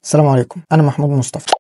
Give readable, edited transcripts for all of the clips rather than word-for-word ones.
السلام عليكم، أنا محمود مصطفى.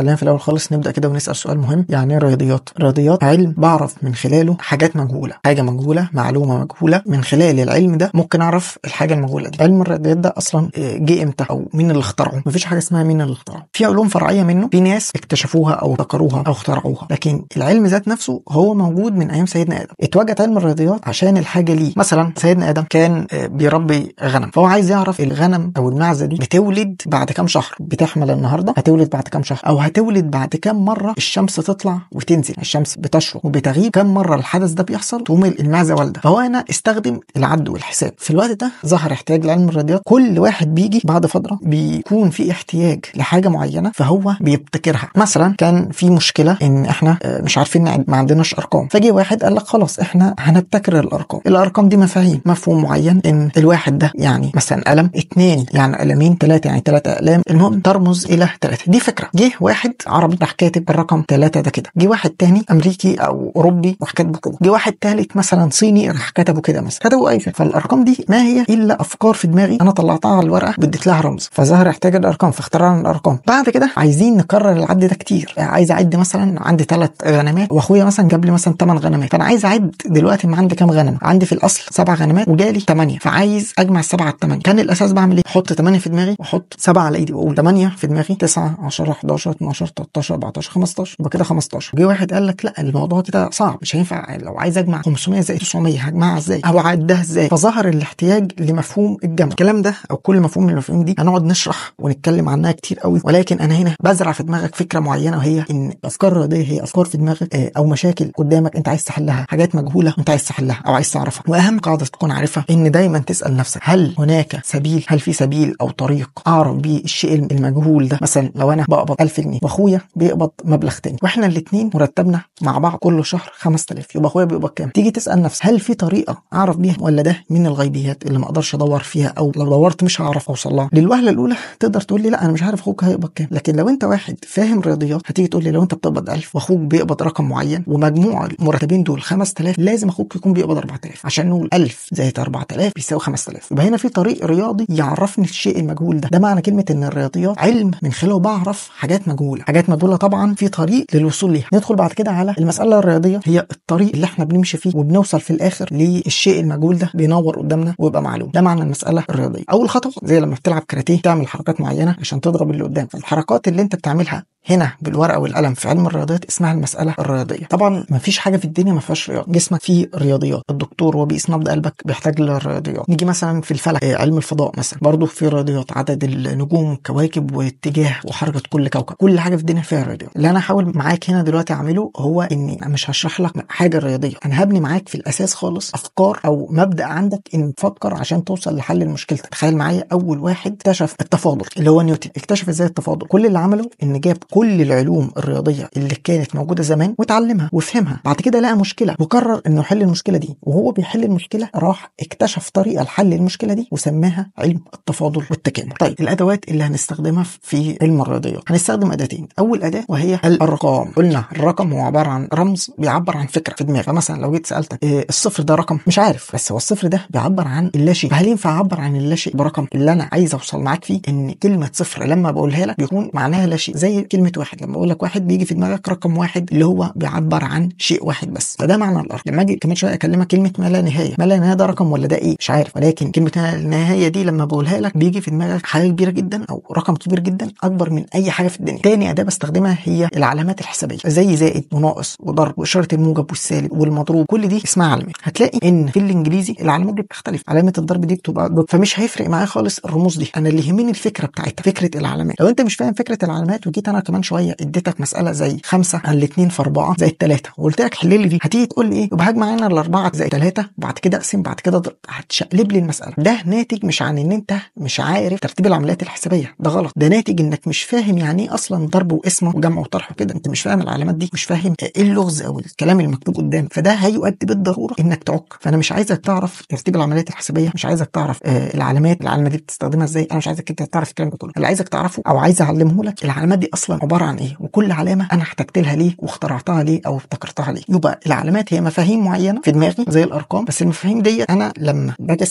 خلينا في الأول خالص نبدأ كده ونسأل سؤال مهم. يعني ايه رياضيات؟ الرياضيات علم بعرف من خلاله حاجات مجهولة، حاجة مجهولة، معلومة مجهولة. من خلال العلم ده ممكن أعرف الحاجة المجهولة دي. علم الرياضيات ده أصلا جه إمتى أو مين اللي اخترعه؟ مفيش حاجة اسمها مين اللي اخترعه. في علوم فرعية منه، في ناس اكتشفوها أو ذكروها أو اخترعوها، لكن العلم ذات نفسه هو موجود من أيام سيدنا آدم. اتوجد علم الرياضيات عشان الحاجة ليه. مثلا سيدنا آدم كان بيربي غنم، فهو عايز يعرف الغنم أو المعزة دي بتولد بعد كام شهر، بتحمل النهاردة هتولد بعد كام شهر، أو هتولد بعد كام مرة الشمس تطلع وتنزل، الشمس بتشرق وبتغيب كام مرة الحدث ده بيحصل تقوم المعزة والدة. فهو هنا استخدم العد والحساب. في الوقت ده ظهر احتياج لعلم الرياضيات. كل واحد بيجي بعد فترة بيكون في احتياج لحاجة معينة فهو بيبتكرها. مثلا كان في مشكلة ان احنا مش عارفين ما عندناش ارقام، فجي واحد قال لك خلاص احنا هنبتكر الارقام. الارقام دي مفاهيم، مفهوم معين ان الواحد ده يعني مثلا قلم، 2 يعني قلمين، 3 يعني 3 اقلام، المهم ترمز الى 3. دي فكرة. جه واحد عربي راح كاتب الرقم 3 ده كده. جه واحد تاني امريكي او اوروبي راح كاتبه كده. جه واحد تالت مثلا صيني راح كتبه كده مثلا، كتبوا اي فكرة. فالارقام دي ما هي الا افكار في دماغي انا طلعتها على الورقه واديت لها رمز، فظهر احتياج الارقام فاخترعنا الارقام. بعد كده عايزين نكرر العد ده كتير. عايز اعد مثلا عندي 3 غنمات واخويا مثلا جاب لي مثلا 8 غنمات، فانا عايز اعد دلوقتي ما عندي كام غنم. عندي في الاصل 7 غنمات وجالي 8، فعايز اجمع ال7 على ال8. كان الاساس بعمل ايه؟ احط 8 في دماغي واحط 7 على ايدي واقول 8 في دماغي، 9 10 11 12 13 14 15، يبقى كده 15. جه واحد قال لك لا، الموضوع كده صعب، مش هينفع. لو عايز اجمع 500 زائد 900 هجمعها ازاي او اعدها ازاي؟ فظهر الاحتياج لمفهوم الجمع. الكلام ده او كل مفهوم من المفاهيم دي هنقعد نشرح ونتكلم عنها كتير قوي، ولكن انا هنا بزرع في دماغك فكره معينه، وهي ان الافكار الرياضيه هي افكار في دماغك او مشاكل قدامك انت عايز تحلها، حاجات مجهوله انت عايز تحلها او عايز تعرفها. واهم قاعده تكون عارفها ان دايما تسال نفسك هل هناك سبيل، هل في سبيل او طريق اعرف بيه الشيء المجهول ده. مثلا لو انا بقبض 1000 جنيه واخويا بيقبض مبلغ تاني واحنا الاثنين مرتبنا مع بعض كل شهر 5000، يبقى اخويا بيقبض كام؟ تيجي تسال نفسك هل في طريقه اعرف بيها، ولا ده من الغيبيات اللي ما اقدرش ادور فيها، او لو دورت مش هعرف اوصل لها؟ للوهله الاولى تقدر تقول لي لا انا مش عارف اخوك هيقبض كام، لكن لو انت واحد فاهم رياضيات هتيجي تقول لي لو انت بتقبض 1000 واخوك بيقبض رقم معين ومجموع المرتبين دول 5000، لازم اخوك يكون بيقبض 4000 عشان نقول 1000 زائد 4000 بيساوي 5000. يبقى هنا في طريق رياضي يعرفني الشيء المجهول ده. ده معنى كلمه ان الرياضيات علم من خلاله بعرف حاجات مجهوله. حاجات مجهوله طبعا في طريق للوصول ليها. ندخل بعد كده على المساله الرياضيه، هي الطريق اللي احنا بنمشي فيه وبنوصل في الاخر للشيء المجهول ده بينور قدامنا ويبقى معلوم. ده معنى المساله الرياضيه. اول خطوه زي لما بتلعب كاراتيه تعمل حركات معينه عشان تضرب اللي قدام. الحركات اللي انت بتعملها هنا بالورقه والقلم في علم الرياضيات اسمها المساله الرياضيه. طبعا ما فيش حاجه في الدنيا ما فيهاش رياضه. جسمك فيه رياضيات، الدكتور وبيقيس نبض قلبك بيحتاج للرياضيات. نيجي مثلا في الفلك، علم الفضاء مثلا برضه في رياضيات، عدد النجوم والكواكب واتجاه وحركه كل كوكب. كل حاجه في الدنيا فيها رياضيات. اللي انا هحاول معاك هنا دلوقتي اعمله هو اني مش هشرح لك حاجه رياضيه، انا هبني معاك في الاساس خالص افكار او مبدا عندك ان تفكر عشان توصل لحل المشكله. تخيل معايا اول واحد اكتشف التفاضل اللي هو نيوتن. اكتشف ازاي التفاضل؟ كل اللي عمله ان جاب كل العلوم الرياضيه اللي كانت موجوده زمان وتعلمها وفهمها. بعد كده لقى مشكله وقرر انه يحل المشكله دي، وهو بيحل المشكله راح اكتشف طريقه لحل المشكله دي وسماها علم التفاضل والتكامل. طيب الادوات اللي هنستخدمها في علم الرياضيات، هنستخدم اداتين. اول اداه وهي الارقام. قلنا الرقم هو عباره عن رمز بيعبر عن فكره في دماغك. فمثلا لو جيت سالتك الصفر ده رقم، مش عارف، بس هو الصفر ده بيعبر عن اللاشيء. فهل ينفع اعبر عن اللاشيء برقم؟ اللي انا عايز اوصل معاك فيه ان كلمه صفر لما بقولها لك بيكون معناها لا شيء. زي كلمه واحد، لما اقول لك واحد بيجي في دماغك رقم واحد اللي هو بيعبر عن شيء واحد بس. فده معنى الارقام. لما اجي كمان شويه اكلمك كلمه ما لا نهايه، ما لا نهايه ده رقم ولا ده ايه؟ مش عارف، ولكن كلمه ما لا نهايه دي لما بقولها لك بيجي في دماغك حاجه كبيره جدا او رقم كبير جدا اكبر من اي حاجه في الدنيا. تاني اداه بستخدمها هي العلامات الحسابيه، زي زائد وناقص وضرب واشاره الموجب والسالب والمضروب. كل دي اسمها علامات. هتلاقي ان في الانجليزي العلامات دي بتختلف. علامه الضرب دي بتبقى ضد، فمش هيفرق معايا خالص الرموز دي. انا اللي يهمني الفكره بتاعتها، فكره العلامات. لو انت مش فاهم فكره العلامات وجيت انا كمان شويه اديتك مساله زي 5 على 2 في 4 زائد 3 وقلت لك حل لي دي، هتيجي تقول لي ايه؟ يبقى هجمع هنا ال4 زائد 3 وبعد كده اقسم بعد كده اضرب. هتشقلب لي المساله. ده ناتج مش عن ان انت مش عارف ترتيب العمليات الحسابيه، ده غلط. ده ناتج انك مش فاهم يعني ايه اصلا اصلا ضرب وقسمه وجمع وطرح وكده، انت مش فاهم العلامات دي، مش فاهم ايه اللغز او الكلام اللي مكتوب قدامك، فده هيؤدي بالضروره انك تعك. فانا مش عايزك تعرف ترتيب العمليات الحسابيه، مش عايزك تعرف العلامه دي بتستخدمها ازاي، انا مش عايزك انت تعرف الكلام ده كله. اللي عايزك تعرفه او عايز اعلمه لك العلامات دي اصلا عباره عن ايه، وكل علامه انا احتجت لها ليه واخترعتها ليه او ابتكرتها ليه. يبقى العلامات هي مفاهيم معينه في دماغي زي الارقام، بس المفاهيم دي انا لما باجي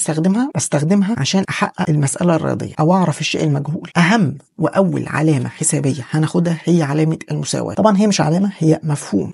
بستخدمها عشان احقق المساله الرياضيه او اعرف الشيء المجهول. اهم واول علامه حسابيه هناخدها هي علامه المساواه. طبعا هي مش علامه، هي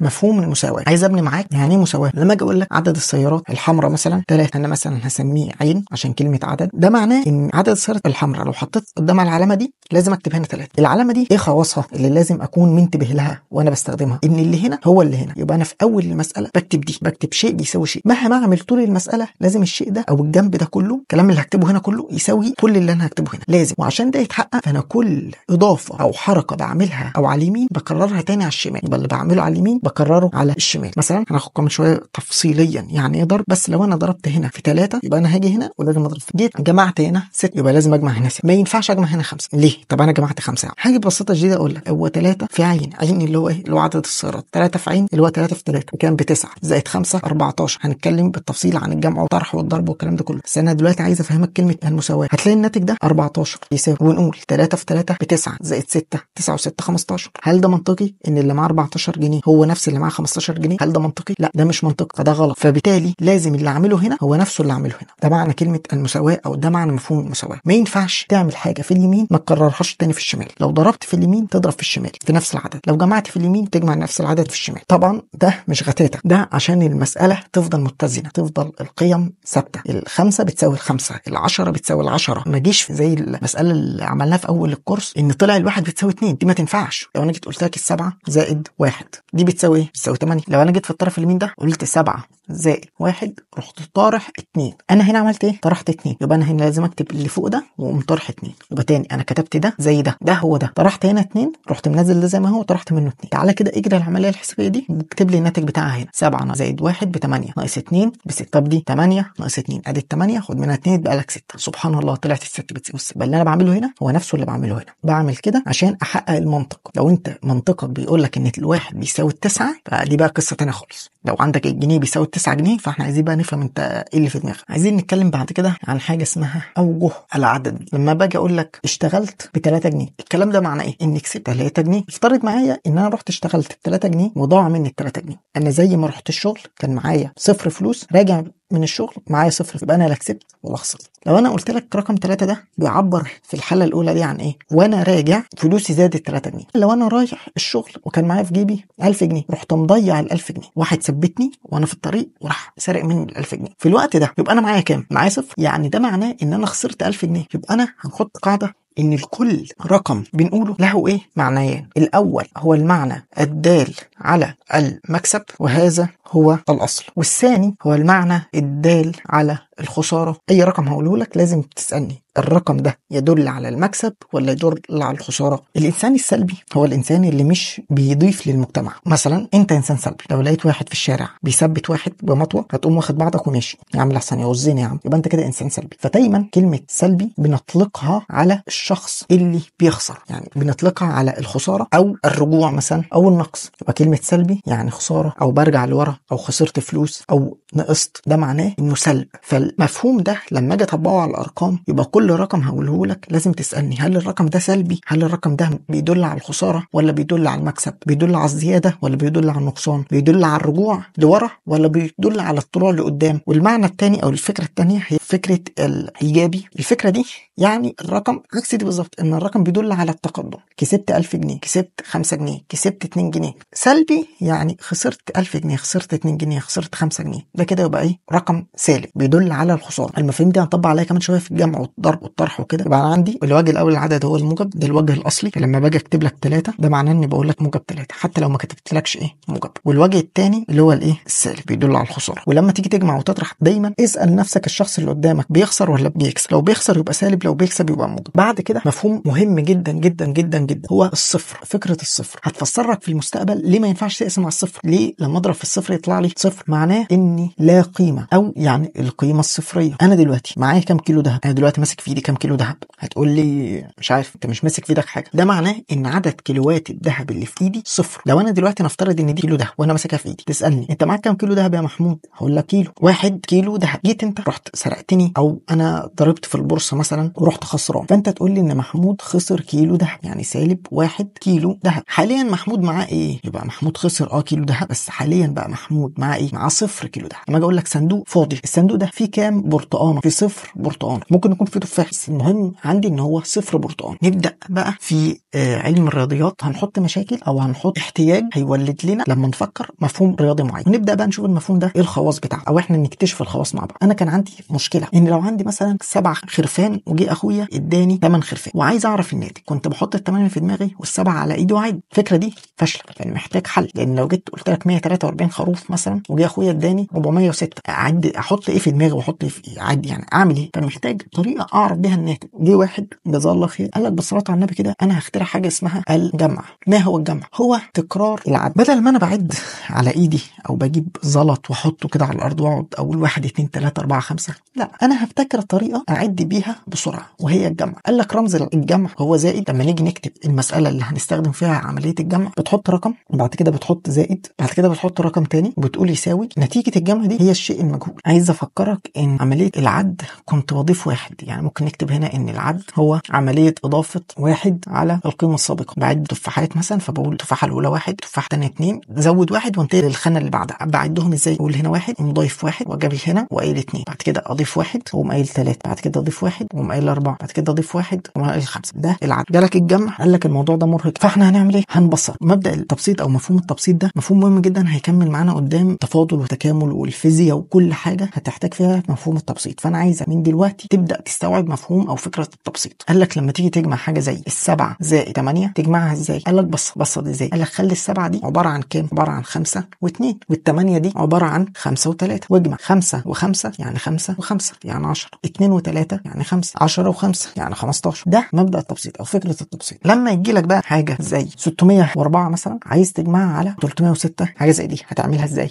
مفهوم المساواه. عايز ابني معاك يعني ايه مساواه. لما اجي اقول لك عدد السيارات الحمراء مثلا 3، انا مثلا هسميه عين عشان كلمه عدد، ده معناه ان عدد السيارات الحمراء لو حطيت قدامها العلامه دي لازم اكتب هنا 3. العلامه دي ايه خواصها اللي لازم اكون منتبه لها وانا بستخدمها؟ ان اللي هنا هو اللي هنا. يبقى انا في اول المساله بكتب شيء بيساوي شيء، مهما اعمل طول المساله لازم الشيء ده او الجنب ده كله، الكلام اللي هكتبه هنا كله يساوي كل اللي انا هكتبه هنا، لازم. وعشان ده يتحقق فانا كل اضافه او حركه بعملها او على اليمين بكررها تاني على الشمال، يبقى اللي بعمله على اليمين بكرره على الشمال. مثلا هناخد كمان شويه تفصيليا يعني ايه ضرب. بس لو انا ضربت هنا في 3 يبقى انا هاجي هنا ولازم اضرب في جيت. جمعت هنا 6 يبقى لازم اجمع هنا 6. ما ينفعش اجمع هنا 5. ليه؟ طب انا جمعت 5 يعني. حاجه ببساطه شديده اقول لك هو 3 في عين اللي هو ايه؟ اللي هو عدد السيارات. 3 في عين اللي هو 3 في 3 كام؟ ب9 زائد 5 14. هنتكلم بالتفصيل عن الجمع والطرح والضرب والكلام ده كله، بس انا دلوقتي عايز افهمك كلمه المساواه. هتلاقي الناتج ده 14 يساوي، ونقول 3 في 3 ب9 زائد 6 9 و6 15. هل ده منطقي ان اللي معاه 14 جنيه هو نفس اللي معاه 15 جنيه؟ هل ده منطقي؟ لا ده مش منطقي، فده غلط. فبالتالي لازم اللي اعمله هنا هو نفسه اللي اعمله هنا. ده معنى كلمه المساواه او ده معنى مفهوم المساواه. ما ينفعش تعمل حاجه في اليمين ما تكررهاش تاني في الشمال. لو ضربت في اليمين تضرب في الشمال في نفس العدد، لو جمعت في اليمين تجمع نفس العدد في الشمال. طبعا ده مش غتاتة، ده عشان المساله تفضل متزنه، تفضل القيم ثابته. ال5 بتساوي ال5، ال10 بتساوي ال10. ما جيش زي المساله اللي عملناها في اول الكورس ان طلع الواحد بتساوي 2، دي ما تنفعش. لو انا جيت قلت لك ال7 زائد 1 دي بتساوي ايه؟ بتساوي 8. لو انا جيت في الطرف اليمين ده قلت 7 زائد 1 رحت طارح 2، انا هنا عملت ايه؟ طرحت 2. يبقى انا هنا لازم اكتب اللي فوق ده واقوم طرح 2. يبقى تاني انا كتبت ده زي ده هو ده، طرحت هنا 2 رحت منزل ده زي ما هو طرحت منه 2. تعالى كده اجري العمليه الحسابيه دي واكتب لي الناتج بتاعها هنا. 7 زائد 1 ب8 ناقص 2 ب6. طب دي 8 ناقص 2 ادي 8 خد منها 2 يبقى لك 6. سبحان الله طلعت ال6 بتساوي 6. يبقى اللي انا بعمله هنا هو نفسه اللي بعمله هنا. بعمل كده عشان احقق المنطق. لو انت منطقك بيقول لك ان الواحد بيساوي 9 فدي بقى قصه ثانيه خالص. لو عندك الجنيه بيساوي 9 جنيه فاحنا عايزين بقى نفهم انت ايه اللي في دماغك. عايزين نتكلم بعد كده عن حاجه اسمها اوجه العدد. لما باجي اقول لك اشتغلت ب3 جنيه، الكلام ده معناه ايه؟ اني كسبت 3 جنيه. افترض معايا ان انا رحت اشتغلت ب3 جنيه وضاع مني ال3 جنيه. انا زي ما رحت الشغل كان معايا صفر فلوس، راجع من الشغل معايا صفر، يبقى انا لا كسبت ولا خسرت. لو انا قلت لك رقم 3 ده بيعبر في الحاله الاولى دي عن ايه؟ وانا راجع فلوسي زادت 3 جنيه. لو انا رايح الشغل وكان معايا في جيبي 1000 جنيه رحت مضيع ال1000 جنيه، واحد ثبتني وانا في الطريق وراح سارق مني ال1000 جنيه. في الوقت ده يبقى انا معايا كام؟ معايا صفر، يعني ده معناه ان انا خسرت 1000 جنيه. يبقى انا هنحط قاعده ان لكل رقم بنقوله له ايه؟ معنيين. الاول هو المعنى الدال على المكسب وهذا هو الاصل، والثاني هو المعنى الدال على الخساره. اي رقم هقوله لك لازم تسالني الرقم ده يدل على المكسب ولا يدل على الخساره. الانسان السلبي هو الانسان اللي مش بيضيف للمجتمع. مثلا انت انسان سلبي، لو لقيت واحد في الشارع بيثبت واحد بمطوه هتقوم واخد بعضك وماشي، يا عم لحسن يوزني يا عم، يبقى انت كده انسان سلبي. فدايما كلمه سلبي بنطلقها على الشخص اللي بيخسر، يعني بنطلقها على الخساره او الرجوع مثلا او النقص. يبقى كلمه سلبي يعني خساره او برجع لورا او خسرت فلوس او نقصت، ده معناه انه سلب. فالمفهوم ده لما اجي اطبقه على الارقام يبقى كل رقم هقوله لك لازم تسالني هل الرقم ده سلبي؟ هل الرقم ده بيدل على الخساره ولا بيدل على المكسب؟ بيدل على الزياده ولا بيدل على النقصان؟ بيدل على الرجوع لورا ولا بيدل على الطلوع لقدام؟ والمعنى الثاني او الفكره الثانيه هي فكره الايجابي. الفكره دي يعني الرقم عكس دي بالظبط، ان الرقم بيدل على التقدم. كسبت 1000 جنيه، كسبت 5 جنيه، كسبت 2 جنيه. سلبي يعني خسرت 1000 جنيه، خسرت 2 جنيه، خسرت 5 جنيه. ده كده يبقى ايه؟ رقم سالب بيدل على الخساره. المفاهيم دي هنطبق عليها كمان شويه في الجمع والضرب والطرح وكده. يبقى انا عندي الوجه الاول العدد هو الموجب، ده الوجه الاصلي. فلما باجي اكتب لك 3 ده معناه اني بقول لك موجب 3 حتى لو ما كتبتلكش ايه؟ موجب. والوجه الثاني اللي هو الايه؟ السالب بيدل على الخساره. ولما تيجي تجمع وتطرح دايما اسال نفسك الشخص اللي قدامك بيخسر ولا بيكسب؟ لو بيخسر يبقى سالب، لو بيكسب يبقى موجب. بعد كده مفهوم مهم جدا جدا جدا جدا هو الصفر. فكره الصفر هتفسر لك في المستقبل ليه ما ينفعش تقسم على الصفر. ليه لما اضرب في الصفر يطلع لي صفر؟ معناه اني لا قيمه، او يعني القيمه الصفريه. انا دلوقتي معايا كام كيلو دهب؟ انا دلوقتي ماسك في ايدي كام كيلو دهب؟ هتقول لي مش عارف، انت مش ماسك في ايدك حاجه. ده معناه ان عدد كيلوات الذهب اللي في ايدي صفر. لو انا دلوقتي نفترض ان دي كيلو دهب وانا ماسكها في ايدي، تسالني انت معاك كام كيلو دهب يا محمود؟ هقول لك كيلو. 1 كيلو دهب. جيت انت رحت سرقتني، او انا ضربت في البورصه مثلا ورحت خسران، فانت تقول لي ان محمود خسر كيلو دهب، يعني سالب 1 كيلو دهب. حاليا محمود معاه ايه؟ يبقى محمود خسر كيلو دهب، بس حاليا بقى محمود معاه ايه؟ معاه 0 كيلو دهب. لما اجي اقول لك صندوق فاضي، الصندوق ده فيه كام برتقانه؟ في 0 برتقانه. ممكن يكون فيه تفاح، بس المهم عندي ان هو 0 برتقانه. نبدا بقى في علم الرياضيات، هنحط مشاكل او هنحط احتياج هيولد لنا لما نفكر مفهوم رياضي معين، ونبدا بقى نشوف المفهوم ده ايه الخواص بتاعه، او احنا نكتشف الخواص مع بعض. انا كان عندي مشكله ان لو عندي مثلا 7 خرفان وجي اخويا اداني 8 خرفان، وعايز اعرف الناتج، كنت بحط ال8 في دماغي وال7 على ايدي وعادي. الفكره دي فاشله، يعني محتاج حل. لان لو جيت قلت لك 143 خروف مثلا وجي اخويا اداني 406، اعد احط ايه في دماغي واحط ايه في إيه؟ اعد يعني اعمل ايه؟ فانا محتاج طريقه اعرف بيها الناتج. جه واحد جزاه الله خير قال لك بالصلاه على النبي كده انا هخترع حاجه اسمها الجمع. ما هو الجمع؟ هو تكرار العد. بدل ما انا بعد على ايدي او بجيب زلط واحطه كده على الارض واقعد اقول 1 2 3 4 5، لا، انا هبتكر طريقه اعد بيها بسرعه وهي الجمع. قال لك رمز الجمع هو زائد. لما نيجي نكتب المساله اللي هنستخدم فيها عمليه الجمع، بتحط رقم وبعد كده بتحط زائد، بعد كده بتحط رقم تاني وبتقول يساوي. نتيجه الجمع دي هي الشيء المجهول. عايز افكرك ان عمليه العد كنت بضيف 1، يعني ممكن نكتب هنا ان العد هو عمليه اضافه 1 على القيمه السابقه. بعد تفاحات مثلا، فبقول التفاحه الاولى 1، التفاحه الثانيه 2، زود 1 وانتقل للخانه اللي بعدها. بعدهم ازاي؟ اقول هنا 1 ومضيف 1 واجي هنا وقايل 2، بعد كده اضيف 1 واقوم قايل 3، بعد كده اضيف 1 واقوم قايل 4، بعد كده اضيف 1 واقوم قايل 5. ده العد. جالك الجمع قال لك الموضوع ده مرهق، فاحنا هنعمل ايه؟ هنبسط. مبدا التبسيط او مفهوم التبسيط ده مفهوم مهم جدا، هيكمل معانا قدام تفاضل وتكامل والفيزياء وكل حاجه هتحتاج فيها مفهوم التبسيط. فانا عايزك من دلوقتي تبدا تستوعب مفهوم او فكره التبسيط. قال لك لما تيجي تجمع حاجه زي ال7 زائد 8 تجمعها ازاي؟ قال لك بسط ازاي؟ قال لك خلي ال7 دي عباره عن كام؟ عباره عن 5 و2، وال8 دي عباره عن 5 و3، واجمع 5 و5 يعني 5 و5 يعني 10، 2 و3 يعني 5، 10 و5 يعني 15. ده مبدا التبسيط او فكره التبسيط. لما يجي لك بقى حاجه زي 604 مثلا عايز تجمعها على 306، حاجه زي دي هتعملها ازاي؟